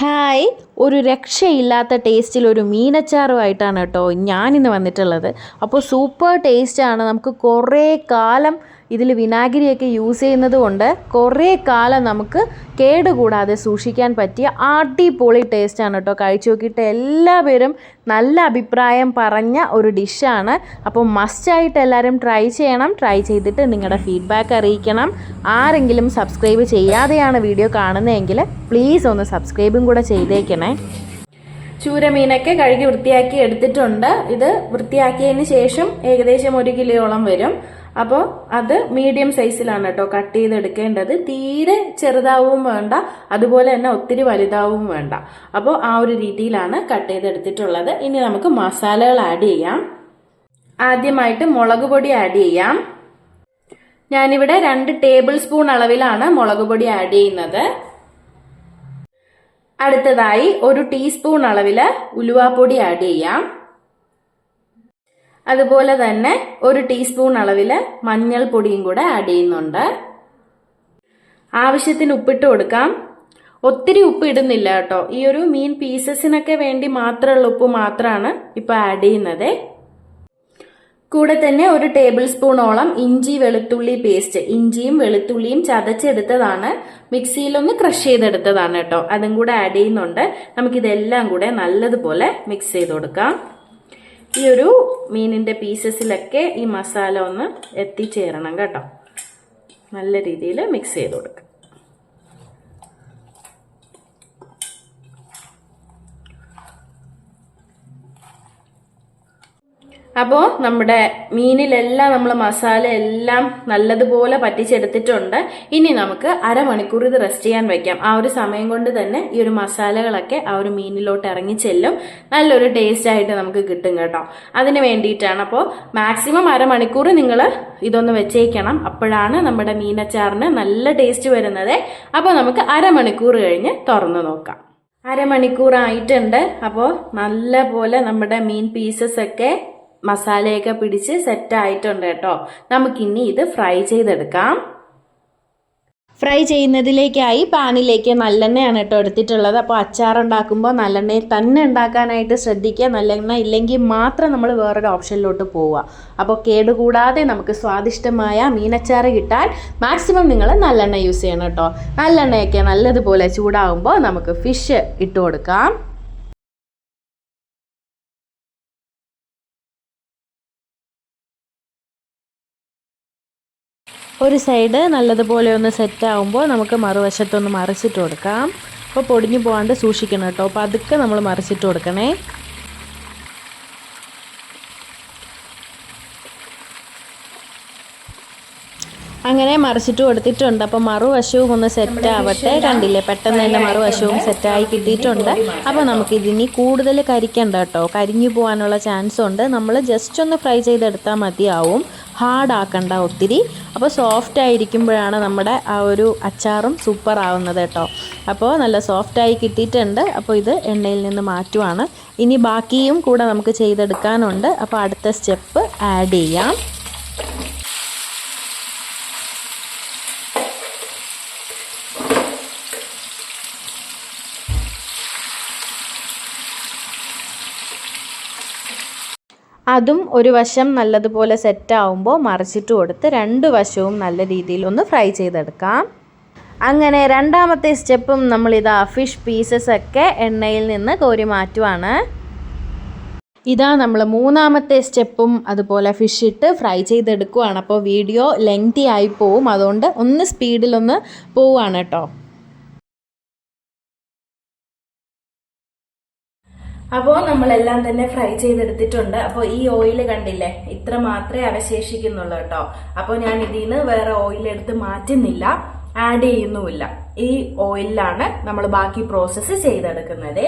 Hi, ഒരു രക്ഷയില്ലാത്ത ടേസ്റ്റിൽ ഒരു മീനച്ചാറുമായിട്ടാണ് കേട്ടോ ഞാനിന്ന് വന്നിട്ടുള്ളത്. അപ്പോൾ സൂപ്പർ ടേസ്റ്റാണ്. നമുക്ക് കുറേ കാലം ഇതിൽ വിനാഗിരിയൊക്കെ യൂസ് ചെയ്യുന്നത് കൊണ്ട് കുറേ കാലം നമുക്ക് കേടുകൂടാതെ സൂക്ഷിക്കാൻ പറ്റിയ അടിപൊളി ടേസ്റ്റാണ് കേട്ടോ. കഴിച്ചു നോക്കിയിട്ട് എല്ലാവരും നല്ല അഭിപ്രായം പറഞ്ഞ ഒരു ഡിഷാണ്. അപ്പോൾ മസ്റ്റായിട്ട് എല്ലാവരും ട്രൈ ചെയ്യണം. ട്രൈ ചെയ്തിട്ട് നിങ്ങളുടെ ഫീഡ്ബാക്ക് അറിയിക്കണം. ആരെങ്കിലും സബ്സ്ക്രൈബ് ചെയ്യാതെയാണ് വീഡിയോ കാണുന്നതെങ്കിൽ പ്ലീസ് ഒന്ന് സബ്സ്ക്രൈബും കൂടെ ചെയ്തേക്കണേ. ചൂരമീനൊക്കെ കഴുകി വൃത്തിയാക്കി എടുത്തിട്ടുണ്ട്. ഇത് വൃത്തിയാക്കിയതിന് ശേഷം ഏകദേശം 1 കിലോയോളം വരും. അപ്പോൾ അത് മീഡിയം സൈസിലാണ് കേട്ടോ കട്ട് ചെയ്തെടുക്കേണ്ടത്. തീരെ ചെറുതാവും വേണ്ട, അതുപോലെ തന്നെ ഒത്തിരി വലുതാവും വേണ്ട. അപ്പോൾ ആ ഒരു രീതിയിലാണ് കട്ട് ചെയ്തെടുത്തിട്ടുള്ളത്. ഇനി നമുക്ക് മസാലകൾ ആഡ് ചെയ്യാം. ആദ്യമായിട്ട് മുളക് പൊടി ആഡ് ചെയ്യാം. ഞാനിവിടെ 2 ടേബിൾ സ്പൂൺ അളവിലാണ് മുളക് പൊടി ആഡ് ചെയ്യുന്നത്. അടുത്തതായി 1 ടീസ്പൂൺ അളവില് ഉലുവാപ്പൊടി ആഡ് ചെയ്യാം. അതുപോലെ തന്നെ 1 ടീസ്പൂൺ അളവില് മഞ്ഞൾപ്പൊടിയും കൂടെ ആഡ് ചെയ്യുന്നുണ്ട്. ആവശ്യത്തിന് ഉപ്പിട്ട് കൊടുക്കാം. ഒത്തിരി ഉപ്പ് ഇടുന്നില്ല കേട്ടോ. ഈ ഒരു മീൻ പീസസിനൊക്കെ വേണ്ടി മാത്രമുള്ള ഉപ്പ് മാത്രമാണ് ഇപ്പൊ ആഡ് ചെയ്യുന്നത്. കൂടെ തന്നെ 1 ടേബിൾ സ്പൂണോളം ഇഞ്ചി വെളുത്തുള്ളി പേസ്റ്റ്, ഇഞ്ചിയും വെളുത്തുള്ളിയും ചതച്ചെടുത്തതാണ്, മിക്സിയിലൊന്ന് ക്രഷ് ചെയ്തെടുത്തതാണ് കേട്ടോ. അതും കൂടെ ആഡ് ചെയ്യുന്നുണ്ട്. നമുക്കിതെല്ലാം കൂടെ നല്ലതുപോലെ മിക്സ് ചെയ്ത് കൊടുക്കാം. ഈ ഒരു മീനിന്റെ പീസസിലൊക്കെ ഈ മസാല ഒന്ന് എത്തിച്ചേരണം കേട്ടോ. നല്ല രീതിയിൽ മിക്സ് ചെയ്ത് കൊടുക്കാം. അപ്പോൾ നമ്മുടെ മീനിലെല്ലാം നമ്മൾ മസാല എല്ലാം നല്ലതുപോലെ പറ്റിച്ചെടുത്തിട്ടുണ്ട്. ഇനി നമുക്ക് അരമണിക്കൂർ ഇത് റെസ്റ്റ് ചെയ്യാൻ വെക്കാം. ആ ഒരു സമയം കൊണ്ട് തന്നെ ഈ ഒരു മസാലകളൊക്കെ ആ ഒരു മീനിലോട്ട് ഇറങ്ങി ചെല്ലും. നല്ലൊരു ടേസ്റ്റ് ആയിട്ട് നമുക്ക് കിട്ടും കേട്ടോ. അതിന് വേണ്ടിയിട്ടാണ്. അപ്പോൾ മാക്സിമം അരമണിക്കൂർ നിങ്ങൾ ഇതൊന്ന് വെച്ചേക്കണം. അപ്പോഴാണ് നമ്മുടെ മീനച്ചാറിന് നല്ല ടേസ്റ്റ് വരുന്നത്. അപ്പോൾ നമുക്ക് അരമണിക്കൂർ കഴിഞ്ഞ് തുറന്നു നോക്കാം. അരമണിക്കൂർ ആയിട്ടുണ്ട്. അപ്പോൾ നല്ല പോലെ നമ്മുടെ മീൻ പീസസ് ഒക്കെ മസാലയൊക്കെ പിടിച്ച് സെറ്റ് ആയിട്ടുണ്ട് കേട്ടോ. നമുക്കിനി ഇത് ഫ്രൈ ചെയ്തെടുക്കാം. ഫ്രൈ ചെയ്യുന്നതിലേക്കായി പാനിലേക്ക് നല്ലെണ്ണയാണ് കേട്ടോ എടുത്തിട്ടുള്ളത്. അപ്പോൾ അച്ചാറുണ്ടാക്കുമ്പോൾ നല്ലെണ്ണയിൽ തന്നെ ഉണ്ടാക്കാനായിട്ട് ശ്രദ്ധിക്കുക. നല്ലെണ്ണ ഇല്ലെങ്കിൽ മാത്രം നമ്മൾ വേറൊരു ഓപ്ഷനിലോട്ട് പോവുക. അപ്പോൾ കേടുകൂടാതെ നമുക്ക് സ്വാദിഷ്ടമായ മീനച്ചാറ് കിട്ടാൻ മാക്സിമം നിങ്ങൾ നല്ലെണ്ണ യൂസ് ചെയ്യണം കേട്ടോ. നല്ലെണ്ണയൊക്കെ നല്ലതുപോലെ ചൂടാകുമ്പോൾ നമുക്ക് ഫിഷ് ഇട്ട് കൊടുക്കാം. ഒരു സൈഡ് നല്ലതുപോലെ ഒന്ന് സെറ്റ് ആകുമ്പോൾ നമുക്ക് മറുവശത്തൊന്ന് മറിച്ചിട്ട് കൊടുക്കാം. അപ്പോൾ പൊടിഞ്ഞു പോകാണ്ട് സൂക്ഷിക്കണം കേട്ടോ. അപ്പോൾ അതൊക്കെ നമ്മൾ മറിച്ചിട്ട് കൊടുക്കണേ. അങ്ങനെ മറിച്ചിട്ട് കൊടുത്തിട്ടുണ്ട്. അപ്പോൾ മറുവശവും ഒന്ന് സെറ്റ് ആവട്ടെ. കണ്ടില്ലേ, പെട്ടെന്ന് തന്നെ മറുവശവും സെറ്റായി കിട്ടിയിട്ടുണ്ട്. അപ്പോൾ നമുക്കിതിനി കൂടുതൽ കരിക്കണ്ട കേട്ടോ. കരിഞ്ഞു പോകാനുള്ള ചാൻസ് ഉണ്ട്. നമ്മൾ ജസ്റ്റ് ഒന്ന് ഫ്രൈ ചെയ്തെടുത്താൽ മതിയാവും. ഹാർഡ് ആക്കണ്ട ഒത്തിരി. അപ്പോൾ സോഫ്റ്റ് ആയിരിക്കുമ്പോഴാണ് നമ്മുടെ ആ ഒരു അച്ചാറും സൂപ്പർ ആവുന്നത് കേട്ടോ. അപ്പോൾ നല്ല സോഫ്റ്റായി കിട്ടിയിട്ടുണ്ട്. അപ്പോൾ ഇത് എണ്ണയിൽ നിന്ന് മാറ്റുവാണ്. ഇനി ബാക്കിയും കൂടെ നമുക്ക് ചെയ്തെടുക്കാനുണ്ട്. അപ്പോൾ അടുത്ത സ്റ്റെപ്പ് ആഡ് ചെയ്യാം. അതും ഒരു വശം നല്ലതുപോലെ സെറ്റ് ആവുമ്പോൾ മറിച്ചിട്ട് കൊടുത്ത് 2 വശവും നല്ല രീതിയിൽ ഒന്ന് ഫ്രൈ ചെയ്തെടുക്കാം. അങ്ങനെ രണ്ടാമത്തെ സ്റ്റെപ്പും നമ്മളിതാ ഫിഷ് പീസസ് ഒക്കെ എണ്ണയിൽ നിന്ന് കോരി മാറ്റുവാണ്. ഇതാ നമ്മൾ മൂന്നാമത്തെ സ്റ്റെപ്പും അതുപോലെ ഫിഷ് ഇട്ട് ഫ്രൈ ചെയ്തെടുക്കുവാണ്. അപ്പോൾ വീഡിയോ ലെങ്തി ആയി പോവും. അതുകൊണ്ട് ഒന്ന് സ്പീഡിലൊന്ന് പോവുകയാണ് കേട്ടോ. അപ്പോൾ നമ്മളെല്ലാം തന്നെ ഫ്രൈ ചെയ്തെടുത്തിട്ടുണ്ട്. അപ്പോൾ ഈ ഓയിൽ കണ്ടില്ലേ, ഇത്ര മാത്രമേ അവശേഷിക്കുന്നുള്ളൂ കേട്ടോ. അപ്പോൾ ഞാൻ ഇതിൽ നിന്ന് വേറെ ഓയിൽ എടുത്ത് മാറ്റുന്നില്ല, ആഡ് ചെയ്യുന്നുമില്ല. ഈ ഓയിലാണ് നമ്മൾ ബാക്കി പ്രോസസ്സ് ചെയ്തെടുക്കുന്നത്.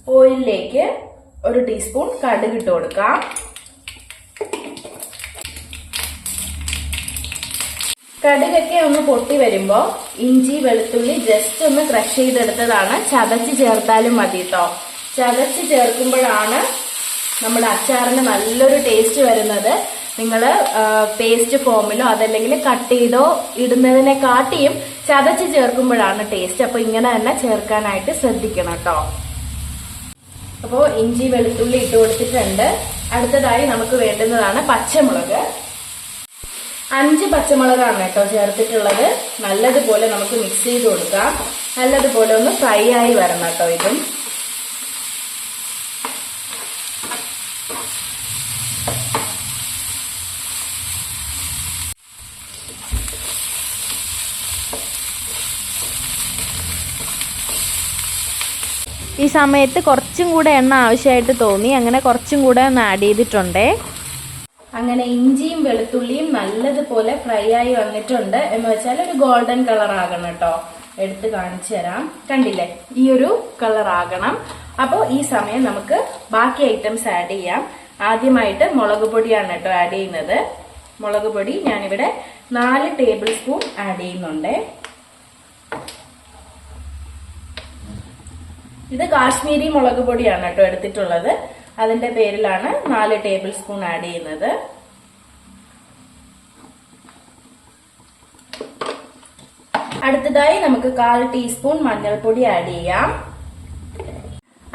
ഓയിലിലേക്ക് 1 ടീസ്പൂൺ കടുക് ഇട്ട് കൊടുക്കാം. കടുകൊക്കെ ഒന്ന് പൊട്ടി വരുമ്പോൾ ഇഞ്ചി വെളുത്തുള്ളി ജസ്റ്റ് ഒന്ന് ക്രഷ് ചെയ്തെടുത്തതാണ്. ചതച്ച് ചേർത്താലും മതി കേട്ടോ. ചതച്ച് ചേർക്കുമ്പോഴാണ് നമ്മുടെ അച്ചാറിന് നല്ലൊരു ടേസ്റ്റ് വരുന്നത്. നിങ്ങൾ പേസ്റ്റ് ഫോമിലോ അതല്ലെങ്കിൽ കട്ട് ചെയ്തോ ഇടുന്നതിനെ കാട്ടിയും ചതച്ച് ചേർക്കുമ്പോഴാണ് ടേസ്റ്റ്. അപ്പോൾ ഇങ്ങനെ തന്നെ ചേർക്കാനായിട്ട് ശ്രദ്ധിക്കണം കേട്ടോ. അപ്പോൾ ഇഞ്ചി വെളുത്തുള്ളി ഇട്ട് കൊടുത്തിട്ടുണ്ട്. അടുത്തതായി നമുക്ക് വേണ്ടുന്നതാണ് പച്ചമുളക്. 5 പച്ചമുളകാണ് കേട്ടോ ചേർത്തിട്ടുള്ളത്. നല്ലതുപോലെ നമുക്ക് മിക്സ് ചെയ്ത് കൊടുക്കാം. നല്ലതുപോലെ ഒന്ന് ഫ്രൈ ആയി വരണം കേട്ടോ ഇതും. ഈ സമയത്ത് കുറച്ചും കൂടെ എണ്ണ ആവശ്യമായിട്ട് തോന്നി. അങ്ങനെ കുറച്ചും കൂടെ ഒന്ന് ആഡ് ചെയ്തിട്ടുണ്ടേ. അങ്ങനെ ഇഞ്ചിയും വെളുത്തുള്ളിയും നല്ലതുപോലെ ഫ്രൈ ആയി വന്നിട്ടുണ്ട്. എന്ന് വെച്ചാൽ ഒരു ഗോൾഡൻ കളർ ആകണം കേട്ടോ. എടുത്ത് കാണിച്ചു തരാം. കണ്ടില്ലേ, ഈ ഒരു കളർ ആകണം. അപ്പോൾ ഈ സമയം നമുക്ക് ബാക്കി ഐറ്റംസ് ആഡ് ചെയ്യാം. ആദ്യമായിട്ട് മുളക് പൊടിയാണ് കേട്ടോ ആഡ് ചെയ്യുന്നത്. മുളക് പൊടി ഞാനിവിടെ 4 ടേബിൾ സ്പൂൺ ആഡ് ചെയ്യുന്നുണ്ട്. ഇത് കാശ്മീരി മുളക് പൊടിയാണ് കേട്ടോ എടുത്തിട്ടുള്ളത്. അതിന്റെ പേരിലാണ് 4 ടേബിൾ സ്പൂൺ ആഡ് ചെയ്യുന്നത്. അടുത്തതായി നമുക്ക് 1/4 ടീസ്പൂൺ മഞ്ഞൾപ്പൊടി ആഡ് ചെയ്യാം.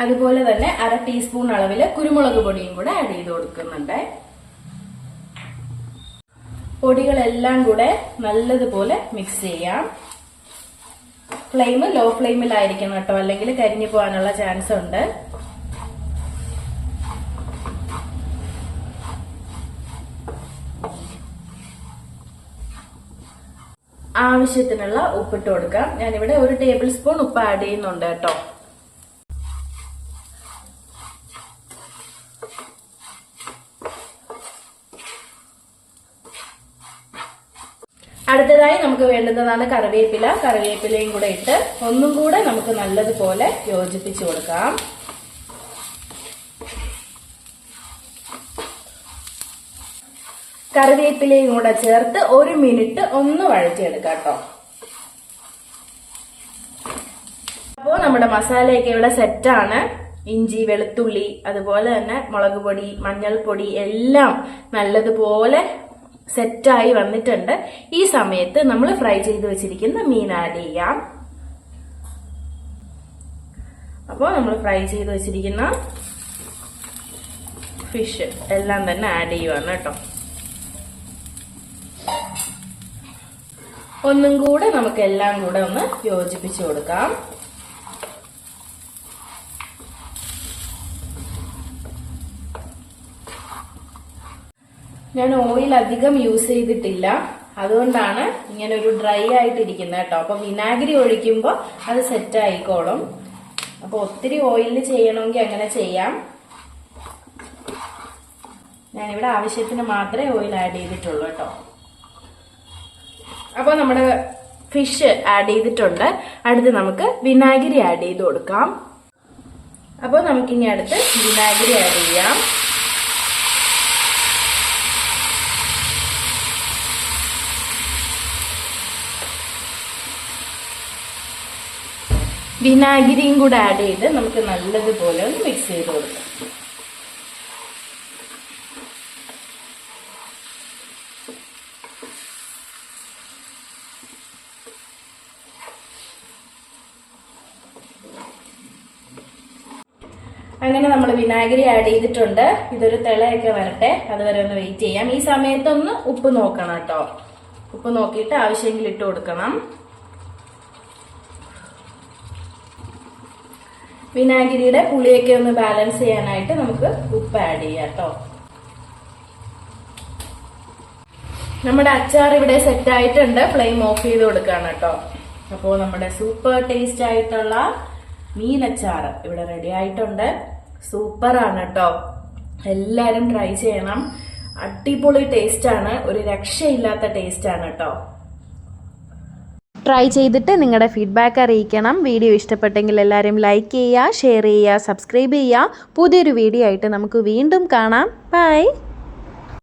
അതുപോലെ തന്നെ 1/2 ടീസ്പൂൺ അളവില് കുരുമുളക് പൊടിയും കൂടെ ആഡ് ചെയ്ത് കൊടുക്കുന്നുണ്ട്. പൊടികളെല്ലാം കൂടെ നല്ലതുപോലെ മിക്സ് ചെയ്യാം. ഫ്ലെയിം ലോ ഫ്ലെയിമിലായിരിക്കണം കേട്ടോ, അല്ലെങ്കിൽ കരിഞ്ഞു പോകാനുള്ള ചാൻസ് ഉണ്ട്. ആവശ്യത്തിനുള്ള ഉപ്പിട്ട് കൊടുക്കാം. ഞാനിവിടെ 1 ടേബിൾ സ്പൂൺ ഉപ്പ് ആഡ് ചെയ്യുന്നുണ്ട് കേട്ടോ. അടുത്തതായി നമുക്ക് വേണ്ടുന്നതാണ് കറിവേപ്പില. കറിവേപ്പിലയും കൂടെ ഇട്ട് ഒന്നും കൂടെ നമുക്ക് നല്ലതുപോലെ യോജിപ്പിച്ചു കൊടുക്കാം. കറിവേപ്പിലയും കൂടെ ചേർത്ത് 1 മിനിറ്റ് ഒന്ന് വഴറ്റിയെടുക്കാം കേട്ടോ. അപ്പോൾ നമ്മുടെ മസാലയൊക്കെ ഇവിടെ സെറ്റാണ്. ഇഞ്ചി വെളുത്തുള്ളി അതുപോലെ തന്നെ മുളക് പൊടി മഞ്ഞൾപ്പൊടി എല്ലാം നല്ലതുപോലെ സെറ്റായി വന്നിട്ടുണ്ട്. ഈ സമയത്ത് നമ്മൾ ഫ്രൈ ചെയ്ത് വെച്ചിരിക്കുന്ന മീൻ ആഡ് ചെയ്യാം. അപ്പോൾ നമ്മൾ ഫ്രൈ ചെയ്ത് വെച്ചിരിക്കുന്ന ഫിഷ് എല്ലാം തന്നെ ആഡ് ചെയ്യുവാണ് കേട്ടോ. ഒന്നും കൂടെ നമുക്ക് എല്ലാം കൂടെ ഒന്ന് യോജിപ്പിച്ചു കൊടുക്കാം. ഞാൻ ഓയിൽ അധികം യൂസ് ചെയ്തിട്ടില്ല, അതുകൊണ്ടാണ് ഇങ്ങനെ ഒരു ഡ്രൈ ആയിട്ടിരിക്കുന്നത് കേട്ടോ. അപ്പൊ വിനാഗിരി ഒഴിക്കുമ്പോൾ അത് സെറ്റ് ആയിക്കോളും. അപ്പൊ ഒത്തിരി ഓയിലിൽ ചെയ്യണമെങ്കിൽ അങ്ങനെ ചെയ്യാം. ഞാനിവിടെ ആവശ്യത്തിന് മാത്രമേ ഓയിൽ ആഡ് ചെയ്തിട്ടുള്ളൂ കേട്ടോ. അപ്പോൾ നമ്മുടെ ഫിഷ് ആഡ് ചെയ്തിട്ടുണ്ട്. അടുത്ത് നമുക്ക് വിനാഗിരി ആഡ് ചെയ്ത് കൊടുക്കാം. അപ്പോൾ നമുക്കിനി അടുത്ത് വിനാഗിരി ആഡ് ചെയ്യാം. വിനാഗിരിയും കൂടെ ആഡ് ചെയ്ത് നമുക്ക് നല്ലതുപോലെ ഒന്ന് മിക്സ് ചെയ്ത് കൊടുക്കാം. അങ്ങനെ നമ്മൾ വിനാഗിരി ആഡ് ചെയ്തിട്ടുണ്ട്. ഇതൊരു തിളയൊക്കെ വരട്ടെ, അതുവരെ ഒന്ന് വെയിറ്റ് ചെയ്യാം. ഈ സമയത്തൊന്ന് ഉപ്പ് നോക്കണം കേട്ടോ. ഉപ്പ് നോക്കിയിട്ട് ആവശ്യമെങ്കിൽ ഇട്ട് കൊടുക്കണം. വിനാഗിരിയുടെ പുളിയൊക്കെ ഒന്ന് ബാലൻസ് ചെയ്യാനായിട്ട് നമുക്ക് ഉപ്പ് ആഡ് ചെയ്യാം കേട്ടോ. നമ്മുടെ അച്ചാർ ഇവിടെ സെറ്റ് ആയിട്ടുണ്ട്. ഫ്ലെയിം ഓഫ് ചെയ്ത് കൊടുക്കുകയാണ് കേട്ടോ. അപ്പോൾ നമ്മുടെ സൂപ്പർ ടേസ്റ്റ് ആയിട്ടുള്ള മീനച്ചാർ ഇവിടെ റെഡി ആയിട്ടുണ്ട്. സൂപ്പറാണ് കേട്ടോ. എല്ലാവരും ട്രൈ ചെയ്യണം. അടിപൊളി ടേസ്റ്റ് ആണ്, ഒരു രക്ഷയില്ലാത്ത ടേസ്റ്റ് ആണ് കേട്ടോ. ട്രൈ ചെയ്തിട്ട് നിങ്ങളുടെ ഫീഡ്ബാക്ക് അറിയിക്കണം. വീഡിയോ ഇഷ്ടപ്പെട്ടെങ്കിൽ എല്ലാവരും ലൈക്ക് ചെയ്യുക, ഷെയർ ചെയ്യുക, സബ്സ്ക്രൈബ് ചെയ്യുക. പുതിയൊരു വീഡിയോ ആയിട്ട് നമുക്ക് വീണ്ടും കാണാം. ബൈ.